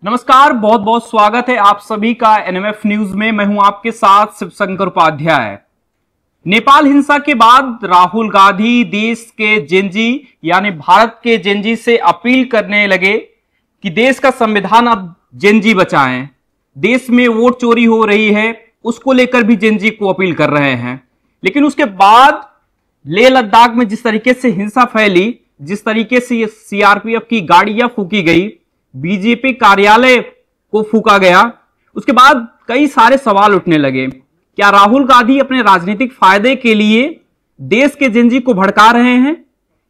नमस्कार, बहुत बहुत स्वागत है आप सभी का एनएमएफ न्यूज में। मैं हूं आपके साथ शिवशंकर उपाध्याय। नेपाल हिंसा के बाद राहुल गांधी देश के जेनजी यानी भारत के जेनजी से अपील करने लगे कि देश का संविधान अब जेनजी बचाएं। देश में वोट चोरी हो रही है, उसको लेकर भी जेनजी को अपील कर रहे हैं। लेकिन उसके बाद लेह लद्दाख में जिस तरीके से हिंसा फैली, जिस तरीके से सीआरपीएफ की गाड़ियां फूकी गई, बीजेपी कार्यालय को फूका गया, उसके बाद कई सारे सवाल उठने लगे। क्या राहुल गांधी अपने राजनीतिक फायदे के लिए देश के जेनजी को भड़का रहे हैं?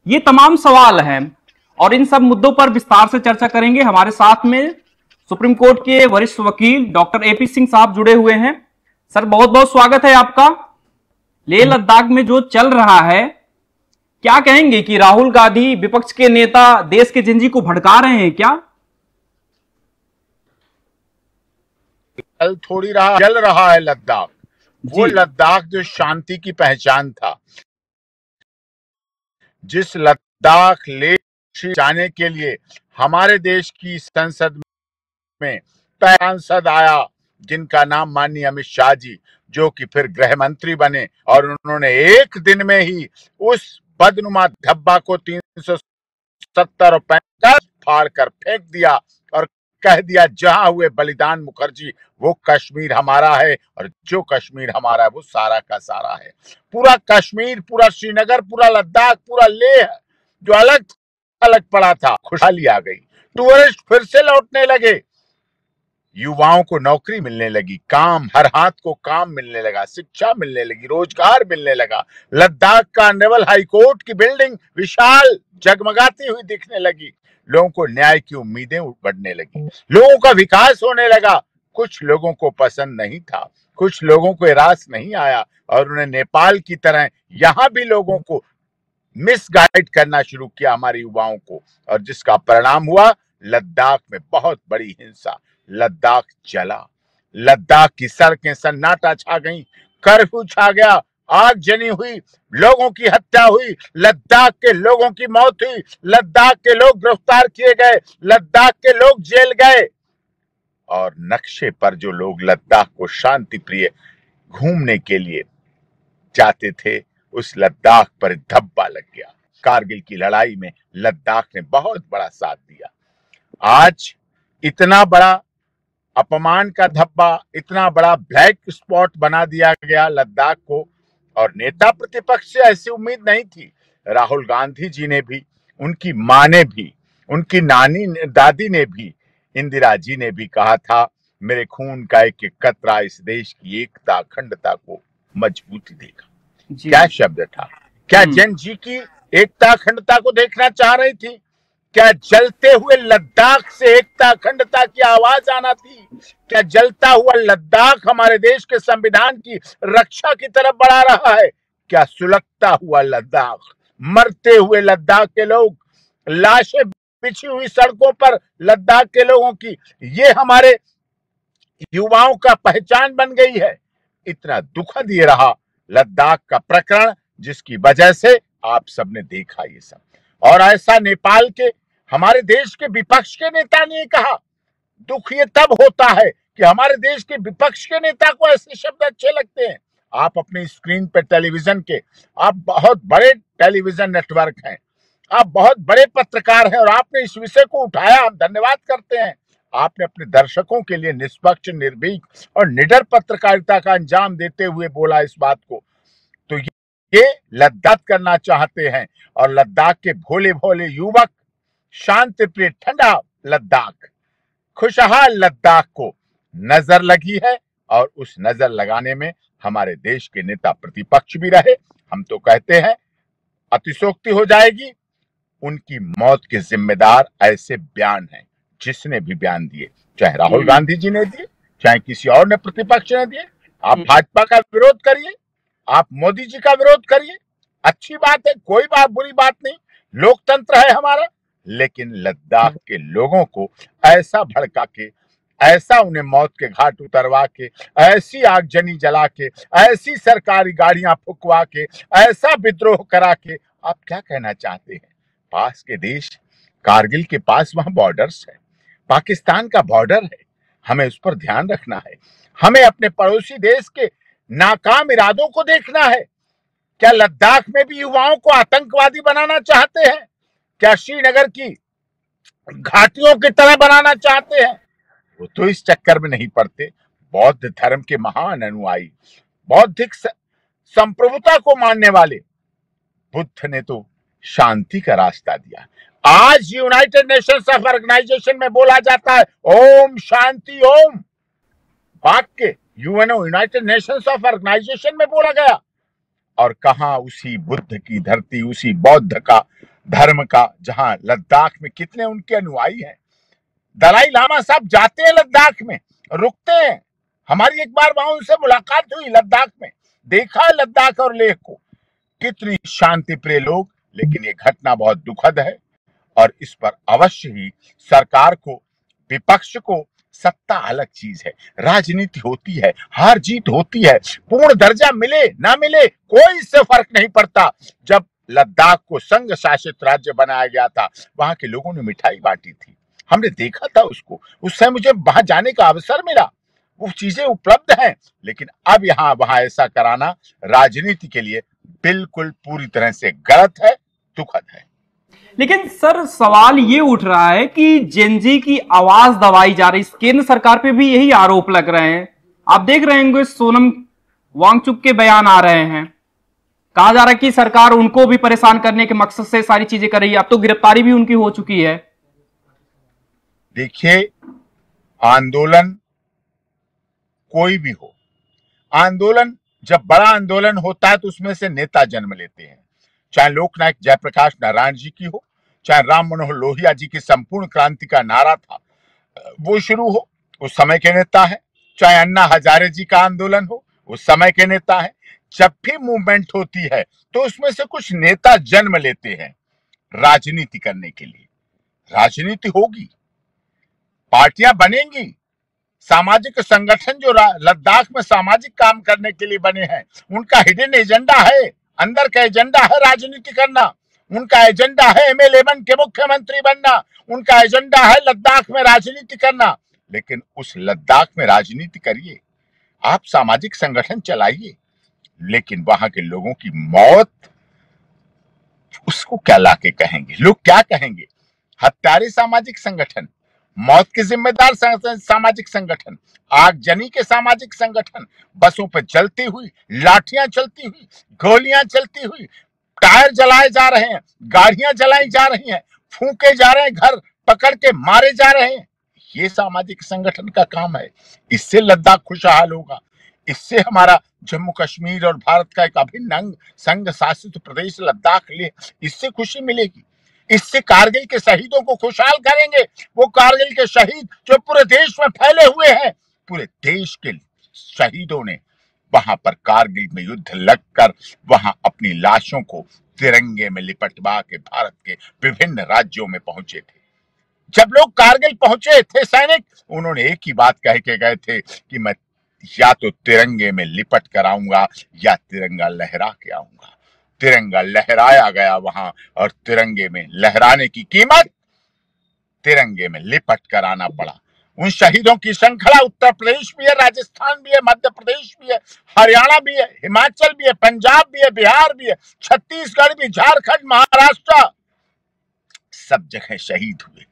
ये तमाम सवाल हैं और इन सब मुद्दों पर विस्तार से चर्चा करेंगे। हमारे साथ में सुप्रीम कोर्ट के वरिष्ठ वकील डॉक्टर एपी सिंह साहब जुड़े हुए हैं। सर, बहुत बहुत स्वागत है आपका। लेह लद्दाख में जो चल रहा है, क्या कहेंगे कि राहुल गांधी विपक्ष के नेता देश के जेनजी को भड़का रहे हैं क्या? थोड़ी रहा जल रहा है लद्दाख। वो लद्दाख जो शांति की पहचान था, जिस लद्दाख ले जाने के लिए हमारे देश की संसद में सांसद आया जिनका नाम माननीय अमित शाह जी, जो कि फिर गृह मंत्री बने, और उन्होंने एक दिन में ही उस बदनुमा धब्बा को 370 और 50 फाड़ कर फेंक दिया और कह दिया जहां हुए बलिदान मुखर्जी वो कश्मीर हमारा है, और जो कश्मीर हमारा है वो सारा का सारा है। पूरा कश्मीर, पूरा श्रीनगर, पूरा लद्दाख, पूरा लेह जो अलग अलग पड़ा था, खुशहाली आ गई। टूरिस्ट फिर से लौटने लगे, युवाओं को नौकरी मिलने लगी, काम, हर हाथ को काम मिलने लगा, शिक्षा मिलने लगी, रोजगार मिलने लगा। लद्दाख का नेवल हाई कोर्ट की बिल्डिंग विशाल जगमगाती हुई दिखने लगी। लोगों को न्याय की उम्मीदें बढ़ने लगी, लोगों का विकास होने लगा। कुछ लोगों को पसंद नहीं था, कुछ लोगों को रास नहीं आया, और उन्हें नेपाल की तरह यहां भी लोगों को मिसगाइड करना शुरू किया, हमारे युवाओं को, और जिसका परिणाम हुआ लद्दाख में बहुत बड़ी हिंसा। लद्दाख जला, लद्दाख की सड़कें सन्नाटा छा गई, कर्फ्यू छा गया, आगजनी हुई, लोगों की हत्या हुई, लद्दाख के लोगों की मौत हुई, लद्दाख के लोग गिरफ्तार किए गए, लद्दाख के लोग जेल गए, और नक्शे पर जो लोग लद्दाख को शांति प्रिय घूमने के लिए जाते थे, उस लद्दाख पर धब्बा लग गया। कारगिल की लड़ाई में लद्दाख ने बहुत बड़ा साथ दिया। आज इतना बड़ा अपमान का धब्बा, इतना बड़ा ब्लैक स्पॉट बना दिया गया लद्दाख को, और नेता प्रतिपक्ष से ऐसी उम्मीद नहीं थी। राहुल गांधी जी ने भी, उनकी मां ने भी, उनकी नानी दादी ने भी, इंदिरा जी ने भी कहा था, मेरे खून का एक एक कतरा इस देश की एकता अखंडता को मजबूती देगा। क्या शब्द था! क्या जन जी की एकता अखंडता को देखना चाह रही थी? क्या जलते हुए लद्दाख से एकता अखंडता की आवाज आना थी? क्या जलता हुआ लद्दाख हमारे देश के संविधान की रक्षा की तरफ बढ़ा रहा है? क्या सुलगता हुआ लद्दाख, मरते हुए लद्दाख के लोग, लाशें बिछी हुई सड़कों पर लद्दाख के लोगों की, ये हमारे युवाओं का पहचान बन गई है। इतना दुखद ये रहा लद्दाख का प्रकरण, जिसकी वजह से आप सबने देखा ये सब। और ऐसा नेपाल के, हमारे देश के विपक्ष के नेता ने कहा। दुख ये तब होता है कि हमारे देश के विपक्ष के नेता को ऐसे शब्द अच्छे लगते हैं। आप अपनी स्क्रीन पे टेलीविजन के, आप बहुत बड़े टेलीविजन नेटवर्क हैं, आप बहुत बड़े पत्रकार हैं, और आपने इस विषय को उठाया, हम धन्यवाद करते हैं। आपने अपने दर्शकों के लिए निष्पक्ष, निर्भीक और निडर पत्रकारिता का अंजाम देते हुए बोला इस बात को। तो ये लद्दाख करना चाहते हैं, और लद्दाख के भोले भोले युवक, शांति प्रिय ठंडा लद्दाख, खुशहाल लद्दाख को नजर लगी है, और उस नजर लगाने में हमारे देश के नेता प्रतिपक्ष भी रहे। हम तो कहते हैं अतिशोक्ति हो जाएगी। उनकी मौत के जिम्मेदार ऐसे बयान हैं, जिसने भी बयान दिए, चाहे राहुल गांधी जी ने दिए, चाहे किसी और ने प्रतिपक्ष ने दिए। आप भाजपा का विरोध करिए, आप मोदी जी का विरोध करिए, अच्छी बात है, कोई बात बुरी बात नहीं, लोकतंत्र है हमारा। लेकिन लद्दाख के लोगों को ऐसा भड़का के, ऐसा उन्हें मौत के घाट उतरवा के, ऐसी आगजनी जला के, ऐसी सरकारी गाड़ियां फुकवा के, ऐसा विद्रोह करा के, आप क्या कहना चाहते हैं? पास के देश कारगिल के पास वहां बॉर्डर्स है, पाकिस्तान का बॉर्डर है, हमें उस पर ध्यान रखना है। हमें अपने पड़ोसी देश के नाकाम इरादों को देखना है। क्या लद्दाख में भी युवाओं को आतंकवादी बनाना चाहते हैं? क्या श्रीनगर की घाटियों की तरह बनाना चाहते हैं? वो तो इस चक्कर में नहीं पड़ते। बौद्ध धर्म के महान अनुयायी, बौद्धिक संप्रभुता को मानने वाले बुद्ध ने तो शांति का रास्ता दिया। आज यूनाइटेड नेशंस ऑफ ऑर्गेनाइजेशन में बोला जाता है ओम शांति ओम। वाक्य UNO, United Nations of Organization में बोला गया। और कहा उसी बुद्ध की धरती, उसी बौद्ध का धर्म का, जहां लद्दाख में कितने उनके अनुयायी हैं। दलाई लामा साहब जाते हैं लद्दाख में, रुकते हैं। हमारी एक बार वहां उनसे मुलाकात हुई लद्दाख में, देखा है लद्दाख और लेह को, कितनी शांति प्रिय लोग। लेकिन ये घटना बहुत दुखद है और इस पर अवश्य ही सरकार को, विपक्ष को, सत्ता अलग चीज है, राजनीति होती है, हार जीत होती है। पूर्ण दर्जा मिले ना मिले कोई इससे फर्क नहीं पड़ता। जब लद्दाख को संघ शासित राज्य बनाया गया था, वहां के लोगों ने मिठाई बांटी थी, हमने देखा था उसको। उस समय मुझे वहां जाने का अवसर मिला, वो चीजें उपलब्ध हैं। लेकिन अब यहाँ वहां ऐसा कराना राजनीति के लिए बिल्कुल पूरी तरह से गलत है, दुखद है। लेकिन सर सवाल ये उठ रहा है कि जेनजी की आवाज दबाई जा रही, केंद्र सरकार पे भी यही आरोप लग रहे हैं। आप देख रहे होंगे सोनम वांगचुक के बयान आ रहे हैं, कहा जा रहा है कि सरकार उनको भी परेशान करने के मकसद से सारी चीजें कर रही है। अब तो गिरफ्तारी भी उनकी हो चुकी है। देखिए, आंदोलन कोई भी हो, आंदोलन जब बड़ा आंदोलन होता है तो उसमें से नेता जन्म लेते हैं। चाहे लोकनायक जयप्रकाश नारायण जी की हो, चाहे राम मनोहर लोहिया जी की संपूर्ण क्रांति का नारा था वो शुरू हो, उस समय के नेता है। चाहे अन्ना हजारे जी का आंदोलन हो, उस समय के नेता है। जब भी मूवमेंट होती है तो उसमें से कुछ नेता जन्म लेते हैं राजनीति करने के लिए। राजनीति होगी, पार्टियां बनेंगी, सामाजिक संगठन जो लद्दाख में सामाजिक काम करने के लिए बने हैं, उनका हिडन एजेंडा है, अंदर का एजेंडा है राजनीति करना। उनका एजेंडा है ML11 के मुख्यमंत्री बनना, उनका एजेंडा है लद्दाख में राजनीति करना। लेकिन उस लद्दाख में राजनीति करिए, आप सामाजिक संगठन चलाइए, लेकिन वहां के लोगों की मौत, उसको क्या लाके कहेंगे? लोग क्या कहेंगे? हत्यारे सामाजिक संगठन, मौत के जिम्मेदार सामाजिक संगठन, आगजनी के सामाजिक संगठन, बसों पर जलती हुई, लाठियां चलती हुई, गोलियां चलती हुई, टायर जलाए जा रहे हैं, गाड़ियां जलाई जा रही हैं, फूके जा रहे हैं, घर पकड़ के मारे जा रहे हैं। ये सामाजिक संगठन का काम है। इससे लद्दाख खुशहाल होगा, इससे हमारा जम्मू कश्मीर और भारत का एक अभिन्न अंग संघ शासित प्रदेश लद्दाख ले, इससे खुशी मिलेगी। इससे कारगिल के शहीदों को खुशहाल करेंगे। वो कारगिल के शहीद जो पूरे देश में फैले हुए हैं, पूरे देश के शहीदों ने वहां पर कारगिल में युद्ध लड़कर वहां अपनी लाशों को तिरंगे में लिपटवा के भारत के विभिन्न राज्यों में पहुंचे थे। जब लोग कारगिल पहुंचे थे सैनिक, उन्होंने एक ही बात कह के गए थे कि मैं या तो तिरंगे में लिपट कर आऊंगा या तिरंगा लहरा के आऊंगा। तिरंगा लहराया गया वहां, और तिरंगे में लहराने की कीमत तिरंगे में लिपट कर आना पड़ा। उन शहीदों की श्रृंखला उत्तर प्रदेश भी है, राजस्थान भी है, मध्य प्रदेश भी है, हरियाणा भी है, हिमाचल भी है, पंजाब भी है, बिहार भी है, छत्तीसगढ़ भी, झारखंड, महाराष्ट्र, सब जगह शहीद हुए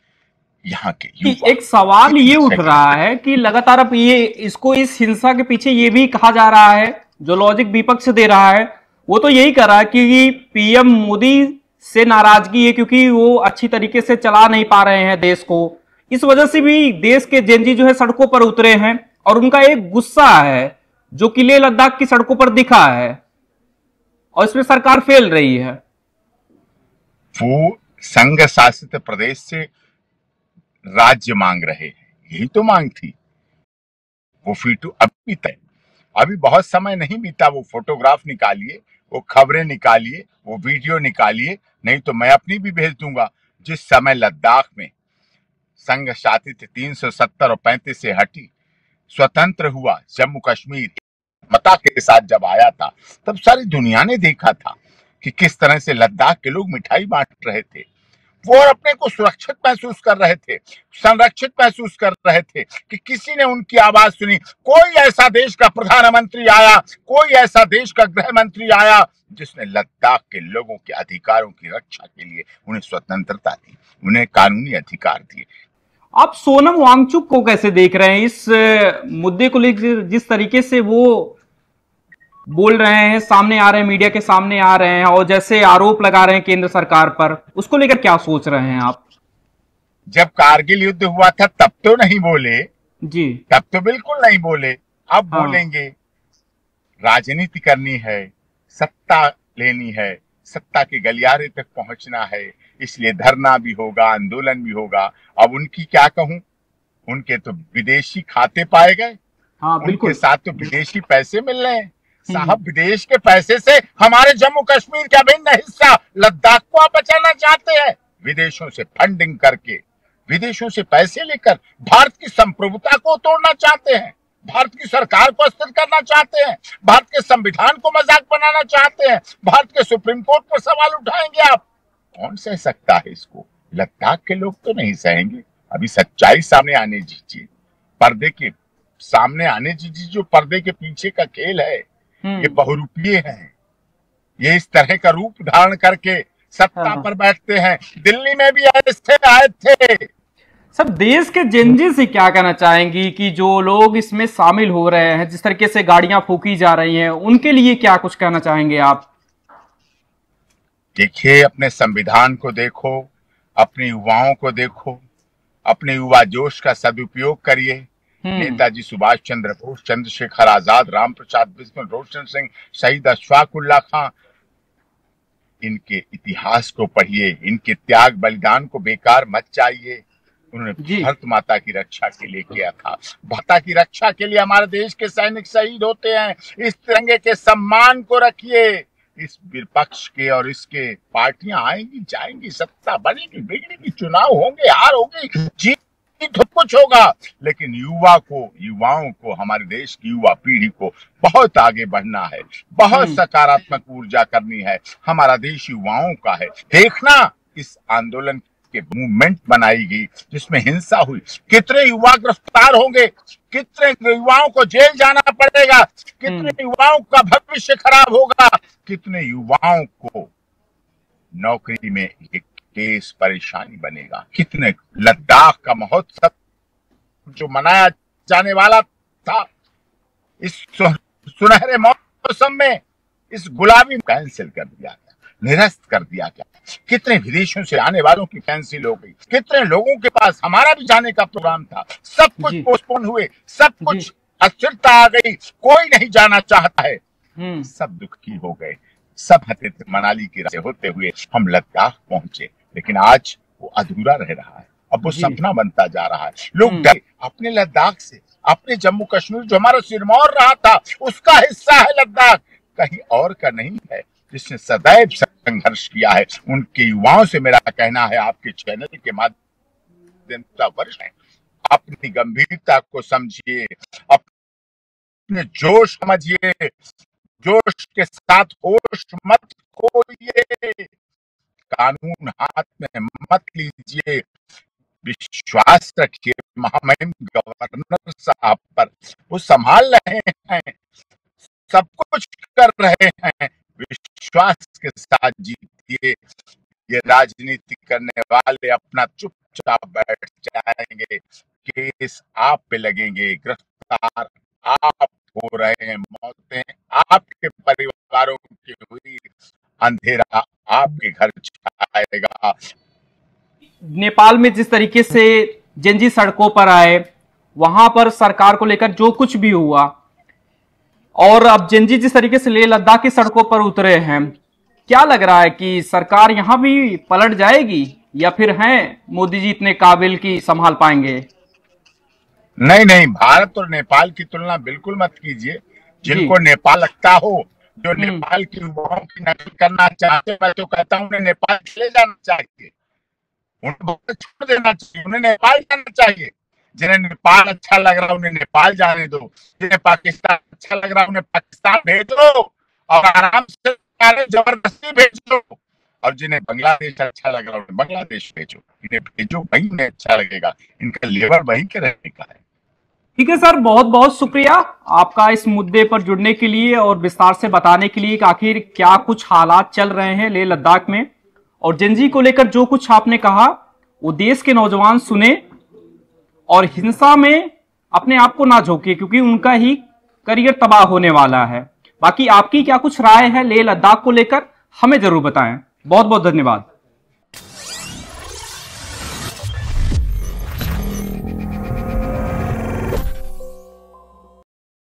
यहाँ के युवा। एक सवाल ये उठ रहा है कि लगातार अब ये इसको, इस हिंसा के पीछे ये भी कहा जा रहा है, जो लॉजिक विपक्ष दे रहा है वो तो यही कर रहा है कि पीएम मोदी से नाराजगी है क्योंकि वो अच्छी तरीके से चला नहीं पा रहे हैं देश को। इस वजह से भी देश के जेनजी जो है सड़कों पर उतरे हैं, और उनका एक गुस्सा है जो कि लेह लद्दाख की सड़कों पर दिखा है, और इसमें सरकार फेल रही है। वो संघ शासित प्रदेश से राज्य मांग रहे हैं, यही तो मांग थी। वो फीटू अभी तय, अभी बहुत समय नहीं बीता। वो फोटोग्राफ निकालिए, वो खबरें निकालिए, वो वीडियो निकालिए, नहीं तो मैं अपनी भी भेज दूंगा। जिस समय लद्दाख में संघ शासित 370 और 35 से हटी, स्वतंत्र हुआ जम्मू कश्मीर मता के साथ जब आया था, तब सारी दुनिया ने देखा था कि किस तरह से लद्दाख के लोग मिठाई बांट रहे थे। वो अपने को सुरक्षित महसूस कर रहे थे, संरक्षित महसूस कर रहे थे कि किसी ने उनकी आवाज सुनी। कोई ऐसा देश का प्रधानमंत्री आया, कोई ऐसा देश का गृह मंत्री आया जिसने लद्दाख के लोगों के अधिकारों की रक्षा के लिए उन्हें स्वतंत्रता दी, उन्हें कानूनी अधिकार दिए। आप सोनम वांगचुक को कैसे देख रहे हैं इस मुद्दे को लेकर? जिस तरीके से वो बोल रहे हैं, सामने आ रहे हैं, मीडिया के सामने आ रहे हैं और जैसे आरोप लगा रहे हैं केंद्र सरकार पर, उसको लेकर क्या सोच रहे हैं आप? जब कारगिल युद्ध हुआ था तब तो नहीं बोले जी, तब तो बिल्कुल नहीं बोले, अब हाँ। बोलेंगे। राजनीति करनी है, सत्ता लेनी है, सत्ता के गलियारे तक पहुंचना है, इसलिए धरना भी होगा, आंदोलन भी होगा। अब उनकी क्या कहूं, उनके तो विदेशी खाते पाए गए, हाँ बिल्कुल। उनके साथ तो विदेशी पैसे मिल रहे हैं। साहब, विदेश के पैसे से हमारे जम्मू कश्मीर का भिन्न हिस्सा लद्दाख को आप बचाना चाहते हैं? विदेशों से फंडिंग करके, विदेशों से पैसे लेकर भारत की संप्रभुता को तोड़ना चाहते हैं, भारत की सरकार को अस्थिर करना चाहते हैं, भारत के संविधान को मजाक बनाना चाहते हैं, भारत के सुप्रीम कोर्ट पर सवाल उठाएंगे आप। कौन सह सकता है इसको? लद्दाख के लोग तो नहीं सहेंगे। अभी सच्चाई सामने आने दीजिए, पर्दे के सामने आने दीजिए। जो पर्दे के पीछे का खेल है, ये बहुरूपीय हैं, ये इस तरह का रूप धारण करके सत्ता पर बैठते हैं। दिल्ली में भी ऐसे आए थे। सब देश के जेनजी से क्या कहना चाहेंगी कि जो लोग इसमें शामिल हो रहे हैं, जिस तरीके से गाड़ियां फूकी जा रही हैं, उनके लिए क्या कुछ कहना चाहेंगे आप? देखिए, अपने संविधान को देखो, अपने युवाओं को देखो, अपने युवा जोश का सदुपयोग करिए। नेताजी सुभाष चंद्र बोस, चंद्रशेखर आजाद, राम प्रसाद बिस्मिल, रोशन सिंह, शहीद अशफाक उल्लाह खां, इनके इतिहास को पढ़िए, इनके त्याग बलिदान को बेकार मत चाहिए। उन्होंने भारत माता की रक्षा के लिए किया था। माता की रक्षा के लिए हमारे देश के सैनिक शहीद होते हैं। इस तिरंगे के सम्मान को रखिए। इस विपक्ष के और इसके पार्टियां आएंगी जाएंगी, सत्ता बनेगी बिगड़ेगी, चुनाव होंगे, हार होगी, जीत तो कुछ होगा, लेकिन युवाओं को, हमारे देश की युवा पीढ़ी को बहुत आगे बढ़ना है, बहुत सकारात्मक ऊर्जा करनी है। हमारा देश युवाओं का है। देखना, इस आंदोलन के मूवमेंट बनाई गई जिसमें हिंसा हुई, कितने युवा गिरफ्तार होंगे, कितने युवाओं को जेल जाना पड़ेगा, कितने युवाओं का भविष्य खराब होगा, कितने युवाओं को नौकरी में केस परेशानी बनेगा, कितने। लद्दाख का महोत्सव जो मनाया जाने वाला था इस सुनहरे मौसम में, इस गुलाबी कैंसिल कर दिया गया, निरस्त कर दिया गया। कितने विदेशों से आने वालों की कैंसिल हो गई, कितने लोगों के पास हमारा भी जाने का प्रोग्राम था, सब कुछ पोस्टपोन हुए, सब कुछ अस्थिरता आ गई, कोई नहीं जाना चाहता है। सब दुखी हो गए, सब हते थे। मनाली के रास्ते होते हुए हम लद्दाख पहुंचे, लेकिन आज वो अधूरा रह रहा है। अब वो सपना बनता जा रहा है। लोग डरे अपने लद्दाख से, अपने जम्मू कश्मीर जो हमारा सिरमौर रहा था, उसका हिस्सा है लद्दाख, कहीं और का नहीं है, जिसने सदैव संघर्ष किया है। उनके युवाओं से मेरा कहना है, आपके चैनल के माध्यम से वर्ष है, अपनी गंभीरता को समझिए, अपने जोश समझिए, जोश के साथ होश मत खोइए, कानून हाथ में मत लीजिए, विश्वास रखिए महामहिम गवर्नर साहब पर। वो संभाल रहे हैं, सब कुछ कर रहे हैं, विश्वास के साथ जीतिए। ये राजनीति करने वाले अपना चुपचाप बैठ जाएंगे, केस आप पे लगेंगे, गिरफ्तार आप हो रहे हैं, मौतें आपके परिवारों की हुई, अंधेरा आपके घर छाएगा। नेपाल में जिस तरीके से जेनजी सड़कों पर आए, वहां पर सरकार को लेकर जो कुछ भी हुआ, और अब जेनजी जिस तरीके से लेह लद्दाख की सड़कों पर उतरे हैं, क्या लग रहा है कि सरकार यहां भी पलट जाएगी, या फिर हैं मोदी जी इतने काबिल कि संभाल पाएंगे? नहीं, भारत और नेपाल की तुलना बिल्कुल मत कीजिए। जिनको नेपाल लगता हो, जो नेपाल की युवाओं की नकल करना चाहते, मैं तो कहता हूं उन्हें नेपाल चले जाना चाहिए, उन्हें बहुत छोड़ देना चाहिए, उन्हें नेपाल जाना चाहिए। जिन्हें नेपाल अच्छा लग रहा है उन्हें नेपाल जाने दो, जिन्हें पाकिस्तान अच्छा लग रहा है उन्हें पाकिस्तान भेज दो, और आराम से जबरदस्ती भेज दो, और जिन्हें बांग्लादेश अच्छा लग रहा है बांग्लादेश भेजो, इन्हें भेजो, वहीं में अच्छा लगेगा, इनका लेबर वहीं के रहने का है। ठीक है सर, बहुत बहुत शुक्रिया आपका इस मुद्दे पर जुड़ने के लिए और विस्तार से बताने के लिए कि आखिर क्या कुछ हालात चल रहे हैं लेह लद्दाख में। और जेनजी को लेकर जो कुछ आपने कहा वो देश के नौजवान सुने और हिंसा में अपने आप को ना झोंके, क्योंकि उनका ही करियर तबाह होने वाला है। बाकी आपकी क्या कुछ राय है लेह लद्दाख को लेकर, हमें जरूर बताएं। बहुत बहुत धन्यवाद।